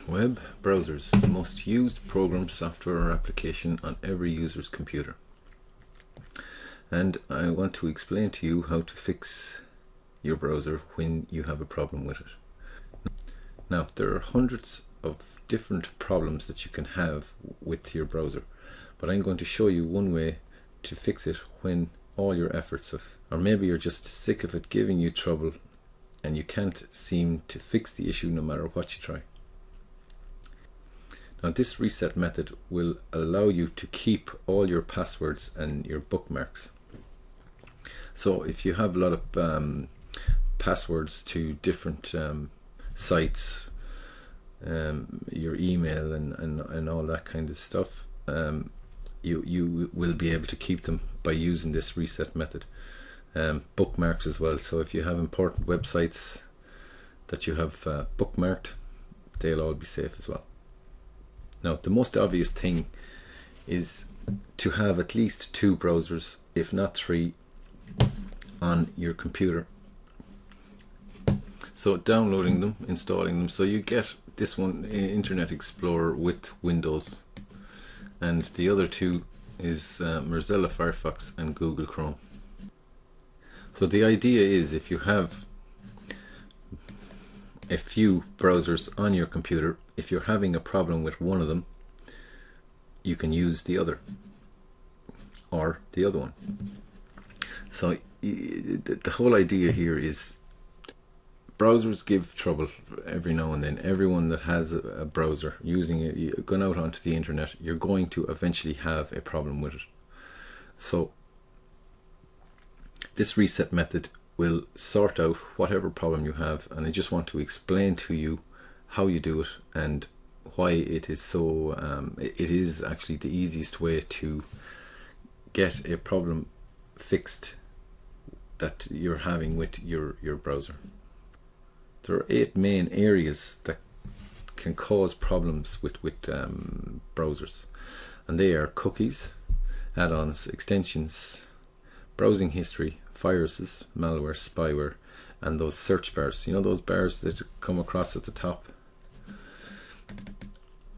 Web browsers, the most used program, software or application on every user's computer. And I want to explain to you how to fix your browser when you have a problem with it. Now, there are hundreds of different problems that you can have with your browser, but I'm going to show you one way to fix it when all your efforts or maybe you're just sick of it giving you trouble and you can't seem to fix the issue no matter what you try. Now, this reset method will allow you to keep all your passwords and your bookmarks. So if you have a lot of passwords to different sites, your email and all that kind of stuff, you will be able to keep them by using this reset method. Bookmarks as well, so if you have important websites that you have bookmarked, they'll all be safe as well. Now, the most obvious thing is to have at least 2 browsers, if not 3, on your computer. So downloading them, installing them, so you get this one, Internet Explorer with Windows, and the other 2 is Mozilla Firefox and Google Chrome. So the idea is, if you have a few browsers on your computer, if you're having a problem with one of them, you can use the other or the other one. So the whole idea here is browsers give trouble every now and then. Everyone that has a browser using it, going out onto the internet, you're going to eventually have a problem with it. So this reset method will sort out whatever problem you have, and I just want to explain to you how you do it and why it is so it is actually the easiest way to get a problem fixed that you're having with your browser. There are 8 main areas that can cause problems with browsers, and they are cookies, add-ons, extensions, browsing history, viruses, malware, spyware, and those search bars. You know those bars that come across at the top?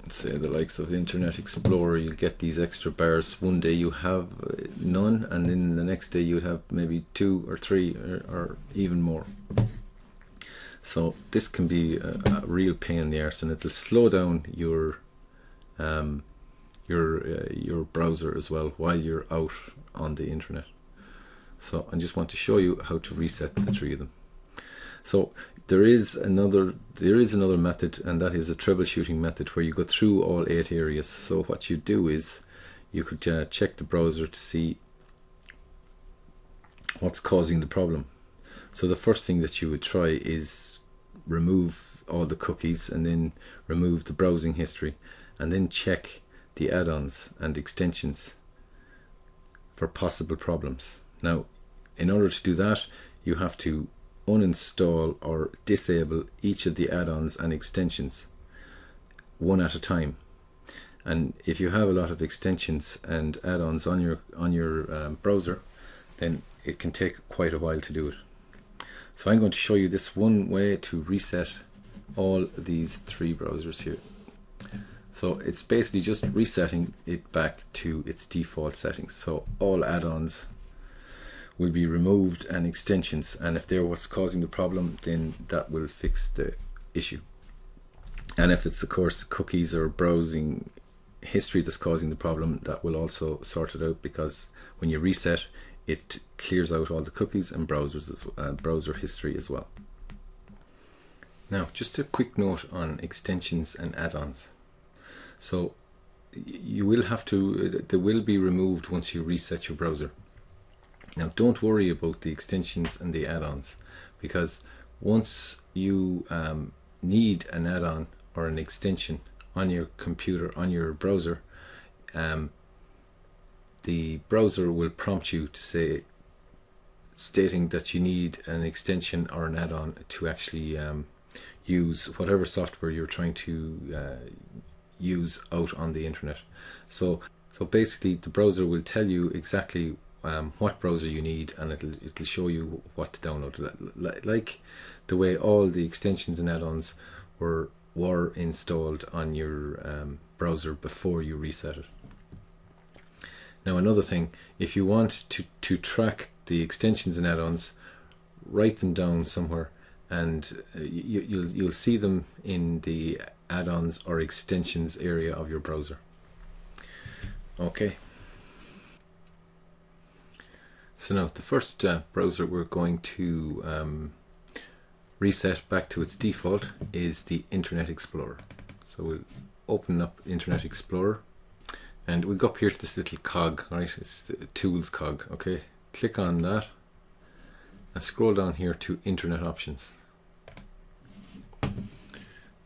Say the likes of Internet Explorer, you'll get these extra bars. One day you have none, and then the next day you'd have maybe 2 or 3 or even more. So this can be a real pain in the arse, and it'll slow down your browser as well while you're out on the internet. So I just want to show you how to reset the 3 of them. So there is another method, and that is a troubleshooting method, where you go through all 8 areas. So what you do is you could check the browser to see what's causing the problem. So the first thing that you would try is remove all the cookies, and then remove the browsing history, and then check the add-ons and extensions for possible problems. Now, in order to do that, you have to uninstall or disable each of the add-ons and extensions one at a time. And if you have a lot of extensions and add-ons on your browser, then it can take quite a while to do it. So I'm going to show you this one way to reset all these 3 browsers here. So it's basically just resetting it back to its default settings. So all add-ons will be removed, and extensions, and if they're what's causing the problem, then that will fix the issue. And if it's, of course, cookies or browsing history that's causing the problem, that will also sort it out, because when you reset, it clears out all the cookies and browser history as well. Now, just a quick note on extensions and add-ons. So you will have to, they will be removed once you reset your browser. Now, don't worry about the extensions and the add-ons, because once you need an add-on or an extension on your computer, on your browser, the browser will prompt you to say, stating that you need an extension or an add-on to actually use whatever software you're trying to use out on the internet. So basically the browser will tell you exactly what browser you need, and it'll show you what to download. Like the way all the extensions and add-ons were were installed on your browser before you reset it. Now another thing, if you want to track the extensions and add-ons, write them down somewhere, and you'll see them in the add-ons or extensions area of your browser. Okay. So now the first browser we're going to reset back to its default is the Internet Explorer. So we'll open up Internet Explorer, and we'll go up here to this little cog, right? It's the tools cog. Okay, click on that and scroll down here to Internet Options,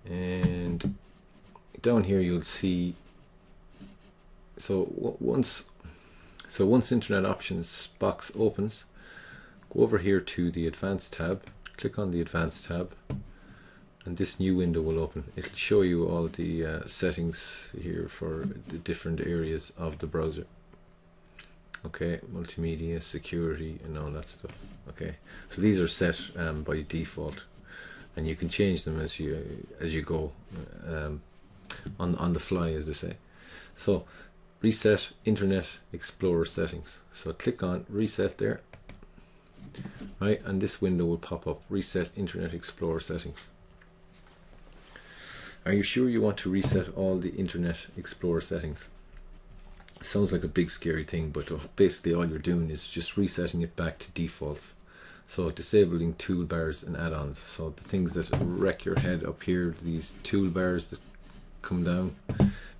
and down here you'll see, once Internet Options box opens, go over here to the Advanced tab, click on the Advanced tab, and this new window will open. It'll show you all the settings here for the different areas of the browser. Okay, multimedia, security, and all that stuff. Okay, so these are set by default, and you can change them as you go, on the fly, as they say. So reset Internet Explorer settings. So click on reset there, right, and this window will pop up, reset Internet Explorer settings. Are you sure you want to reset all the Internet Explorer settings? Sounds like a big scary thing, but basically all you're doing is just resetting it back to defaults. So disabling toolbars and add-ons. So the things that wreck your head up here, these toolbars that come down,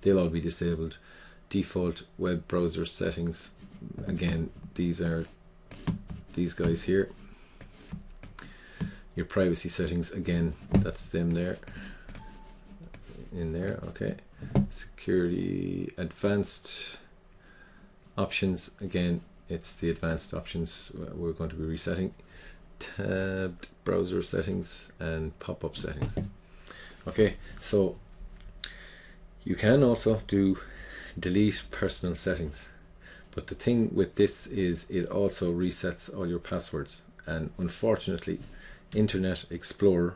they'll all be disabled. Default web browser settings, again, these are these guys here. Your privacy settings, again, that's them there, in there. Okay, security, advanced options, again, it's the advanced options we're going to be resetting. Tabbed browser settings and pop-up settings. Okay, so you can also do delete personal settings, but the thing with this is it also resets all your passwords, and unfortunately Internet Explorer,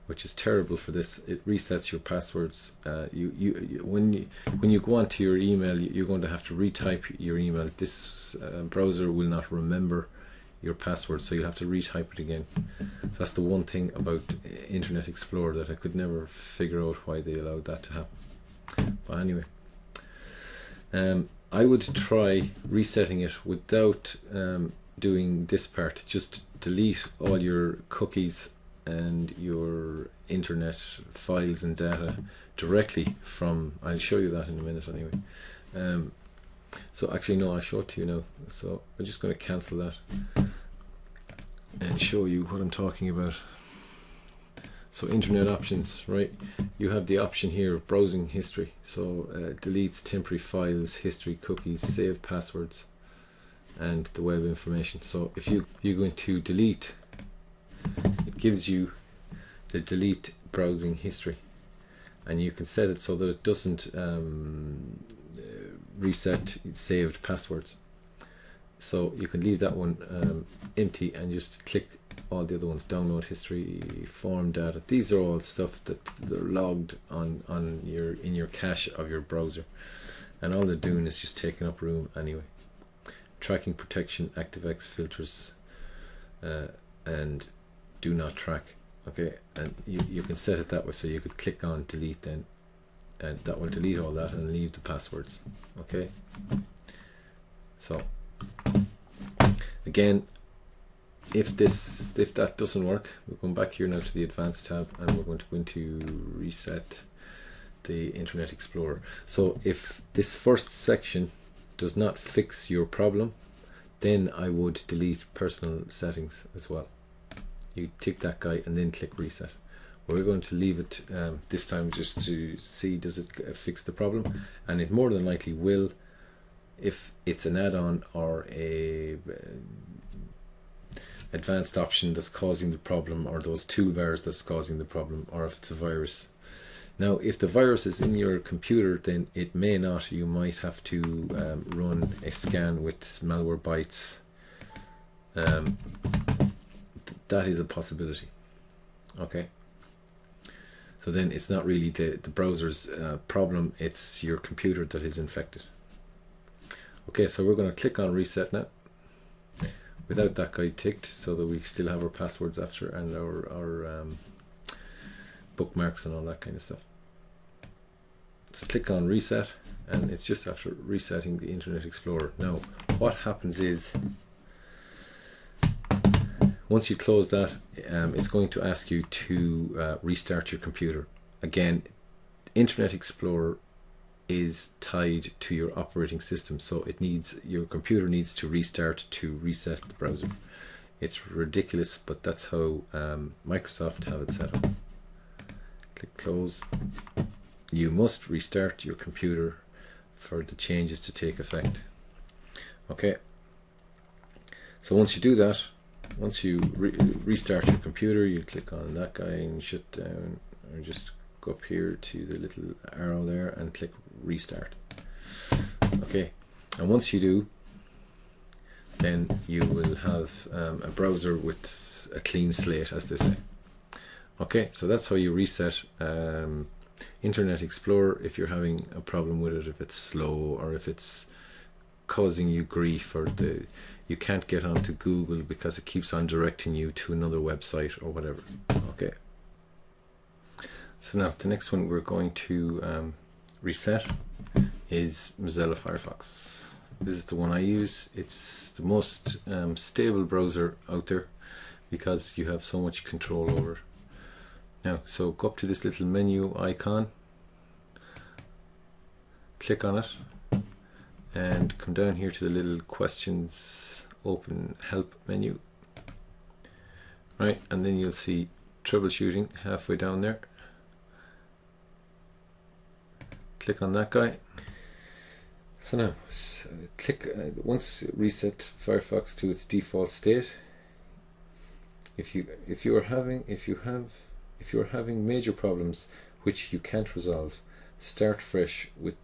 which is terrible for this, it resets your passwords. When you go onto your email, you're going to have to retype your email. This browser will not remember your password, so you'll have to retype it again. So that's the one thing about Internet Explorer that I could never figure out why they allowed that to happen. But anyway, I would try resetting it without doing this part. Just delete all your cookies and your internet files and data directly from, I'll show you that in a minute anyway. So actually no, I'll show it to you now. So I'm just going to cancel that and show you what I'm talking about. So Internet Options, right, you have the option here of browsing history. So deletes temporary files, history, cookies, save passwords, and the web information. So if you go into delete, it gives you the delete browsing history, and you can set it so that it doesn't reset saved passwords. So you can leave that one empty and just click all the other ones. Download history, form data. These are all stuff that they're logged on in your cache of your browser, and all they're doing is just taking up room anyway. Tracking protection, ActiveX filters, and do not track. Okay, and you can set it that way, so you could click on delete then, and that will delete all that and leave the passwords. Okay, so again, if that doesn't work, we're going back here now to the Advanced tab, and we're going to go into reset the Internet Explorer. So if this first section does not fix your problem, then I would delete personal settings as well. You tick that guy and then click reset. We're going to leave it this time just to see does it fix the problem, and it more than likely will if it's an add-on or a advanced option that's causing the problem, or those toolbars that's causing the problem, or if it's a virus. Now if the virus is in your computer, then it may not. You might have to run a scan with Malwarebytes. That is a possibility. Okay, So then it's not really the browser's problem, it's your computer that is infected. Okay, so we're going to click on reset now without that guy ticked, so that we still have our passwords after and our bookmarks and all that kind of stuff. So click on reset, and it's just after resetting the Internet Explorer. Now what happens is, once you close that, it's going to ask you to restart your computer. Again, Internet Explorer is tied to your operating system, so your computer needs to restart to reset the browser. It's ridiculous, but that's how Microsoft have it set up. Click close. You must restart your computer for the changes to take effect. Okay, so once you do that, once you restart your computer, you click on that guy and shut down, or just go up here to the little arrow there and click restart. Okay, and once you do, then you will have a browser with a clean slate, as they say. Okay, so that's how you reset Internet Explorer if you're having a problem with it, if it's slow or if it's causing you grief, or you can't get onto Google because it keeps on directing you to another website or whatever. Okay, so now the next one we're going to reset is Mozilla Firefox. This is the one I use. It's the most stable browser out there because you have so much control over it. Now, so go up to this little menu icon, click on it, and come down here to the little questions, open help menu. Right, and then you'll see troubleshooting halfway down there. Click on that guy. So now, click once reset Firefox to its default state. If you are having major problems which you can't resolve, start fresh with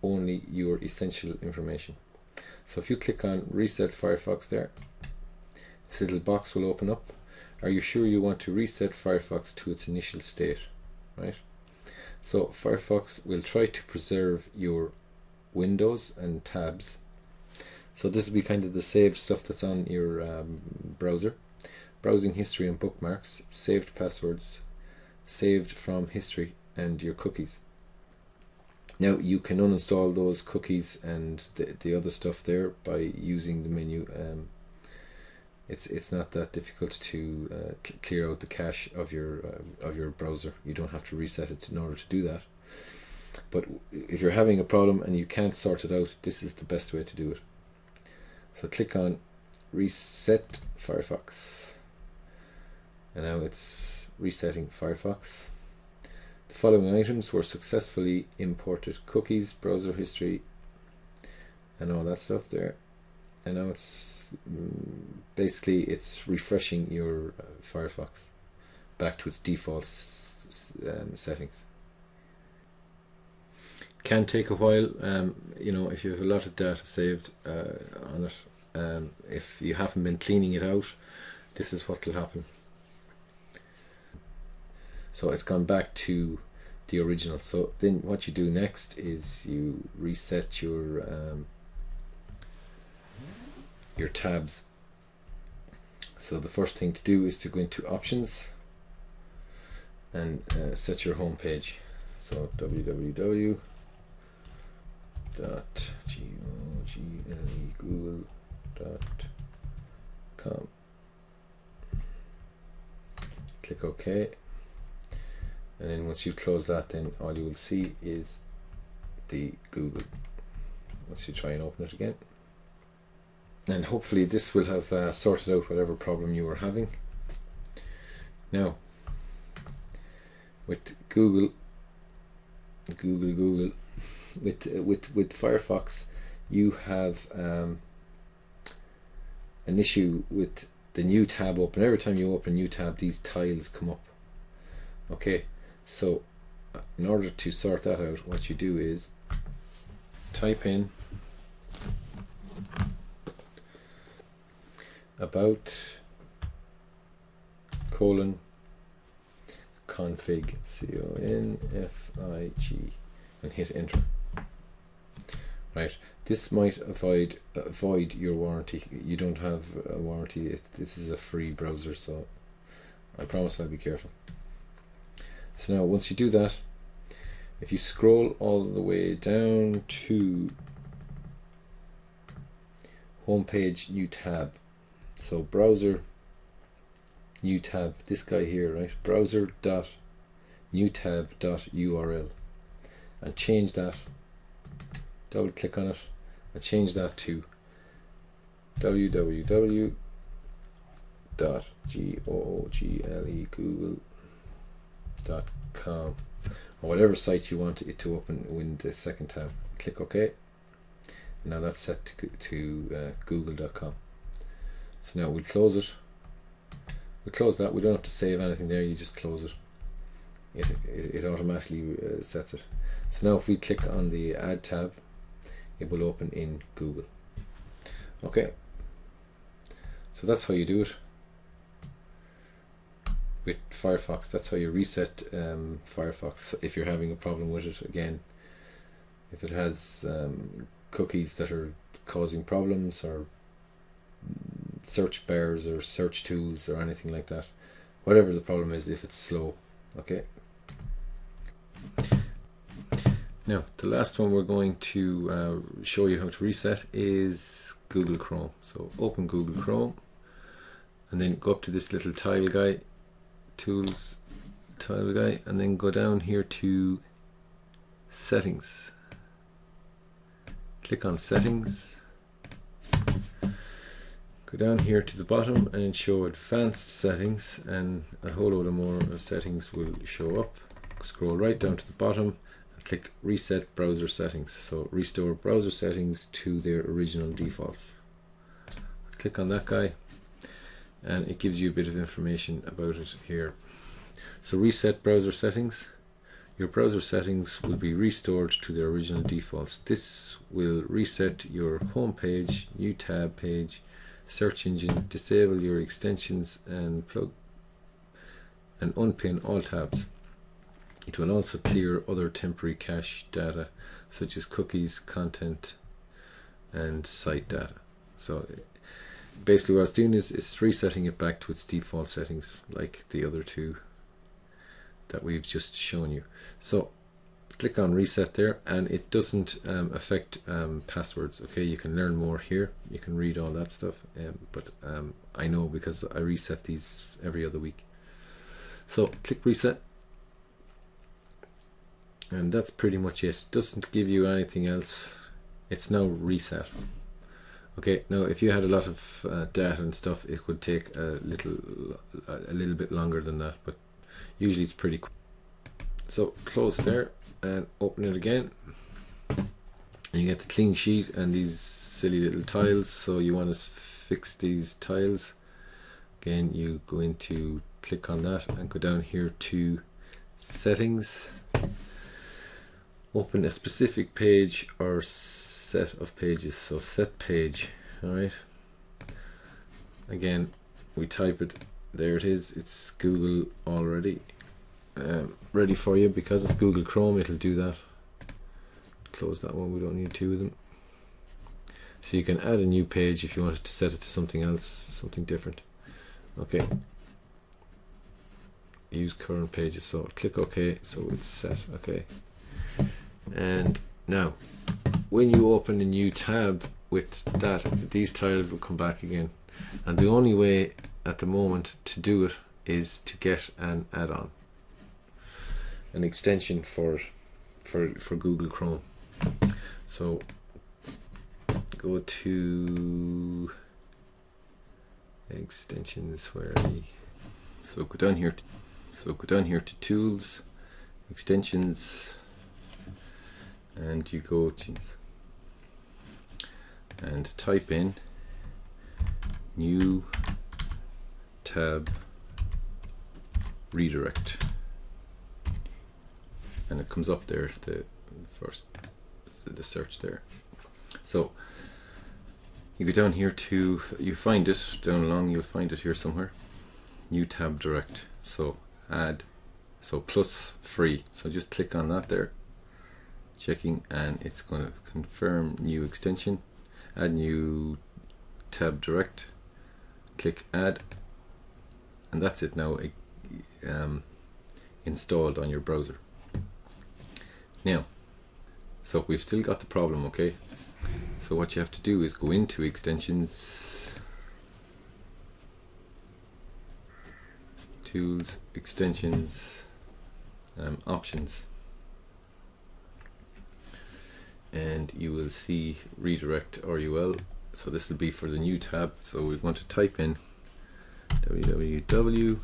only your essential information. So if you click on reset Firefox there, this little box will open up. Are you sure you want to reset Firefox to its initial state? Right. So Firefox will try to preserve your windows and tabs. So this will be kind of the saved stuff that's on your browser. Browsing history and bookmarks, saved passwords, saved from history, and your cookies. Now you can uninstall those cookies and the other stuff there by using the menu. It's not that difficult to clear out the cache of your browser. You don't have to reset it in order to do that. But if you're having a problem and you can't sort it out, this is the best way to do it. So click on reset Firefox, and now it's resetting Firefox. The following items were successfully imported: cookies, browser history, and all that stuff there. And now it's basically it's refreshing your Firefox back to its default settings. Can take a while, you know, if you have a lot of data saved on it. If you haven't been cleaning it out, this is what will happen. So it's gone back to the original. So then what you do next is you reset your tabs. So the first thing to do is to go into options and set your home page. So www.google.com. Click OK, and then once you close that, then all you will see is the Google. Once you try and open it again, and hopefully this will have sorted out whatever problem you were having. Now with Google with Firefox, you have an issue with the new tab open. Every time you open a new tab, these tiles come up. Okay, so in order to sort that out, what you do is type in about : config, C-O-N-F-I-G, and hit enter. Right, this might avoid your warranty. You don't have a warranty. This is a free browser, so I promise I'll be careful. So now once you do that, if you scroll all the way down to homepage, new tab, so browser, new tab, this guy here, right, browser.newtab.url, and change that, double click on it and change that to www.google.com, or whatever site you want it to open in the second tab. Click OK. Now that's set to google.com. So now we'll close it. We'll close that. We don't have to save anything there. You just close it. It automatically sets it. So now if we click on the Add tab, it will open in Google. Okay. So that's how you do it with Firefox. That's how you reset Firefox if you're having a problem with it. Again, if it has cookies that are causing problems, or search bars or search tools or anything like that, whatever the problem is, if it's slow. Okay. Now the last one we're going to show you how to reset is Google Chrome. So open Google Chrome and then go up to this little tile guy, tools tile guy, and then go down here to settings. Click on settings, go down here to the bottom and show advanced settings, and a whole load of more settings will show up. Scroll right down to the bottom and click reset browser settings. So restore browser settings to their original defaults. Click on that guy and it gives you a bit of information about it here. So reset browser settings. Your browser settings will be restored to their original defaults. This will reset your home page, new tab page, search engine, disable your extensions and unpin all tabs. It will also clear other temporary cache data such as cookies, content and site data. So basically what it's doing is it's resetting it back to its default settings, like the other two that we've just shown you. So click on reset there, and it doesn't affect passwords. Okay, you can learn more here, you can read all that stuff, but I know because I reset these every other week. So click reset, and that's pretty much it. Doesn't give you anything else. It's now reset. Okay, now if you had a lot of data and stuff, it could take a little bit longer than that, but usually it's pretty quick. So close there and open it again, and you get the clean sheet and these silly little tiles. So you want to fix these tiles. Again, you go into, click on that and go down here to settings, open a specific page or set of pages. So set page. Alright, again we type it, there it is, it's Google already ready for you. Because it's Google Chrome, it'll do that. Close that one, we don't need two of them. So you can add a new page if you wanted to set it to something else, something different. Okay, use current pages, so click OK, so it's set. Okay, and now when you open a new tab with that, these tiles will come back again, and the only way at the moment to do it is to get an add-on, an extension for Google Chrome. So go to extensions, where are we? So go down here to tools, extensions, and you go to and type in new tab redirect, and it comes up there, the search there. So you go down here to, you find it down along, you'll find it here somewhere, new tab direct. So add so plus free, so just click on that there, checking, and it's going to confirm new extension, add new tab direct, click add, and that's it now installed on your browser. Now, so we've still got the problem, okay? So what you have to do is go into extensions, tools, extensions, options, and you will see redirect RUL. So this will be for the new tab, so we want to type in www.google.com,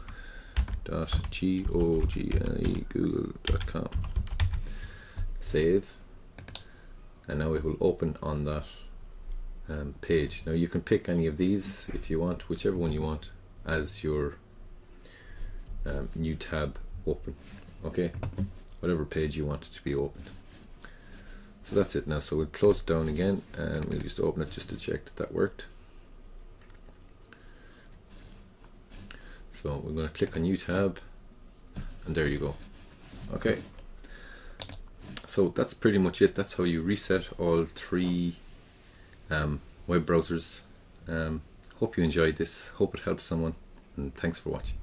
save, and now it will open on that page. Now you can pick any of these if you want, whichever one you want as your new tab open, okay, whatever page you want it to be open. So that's it now. So we'll close it down again and we'll just open it just to check that that worked. So we're going to click on new tab, and there you go. Okay, so that's pretty much it. That's how you reset all three web browsers. Hope you enjoyed this, hope it helps someone, and thanks for watching.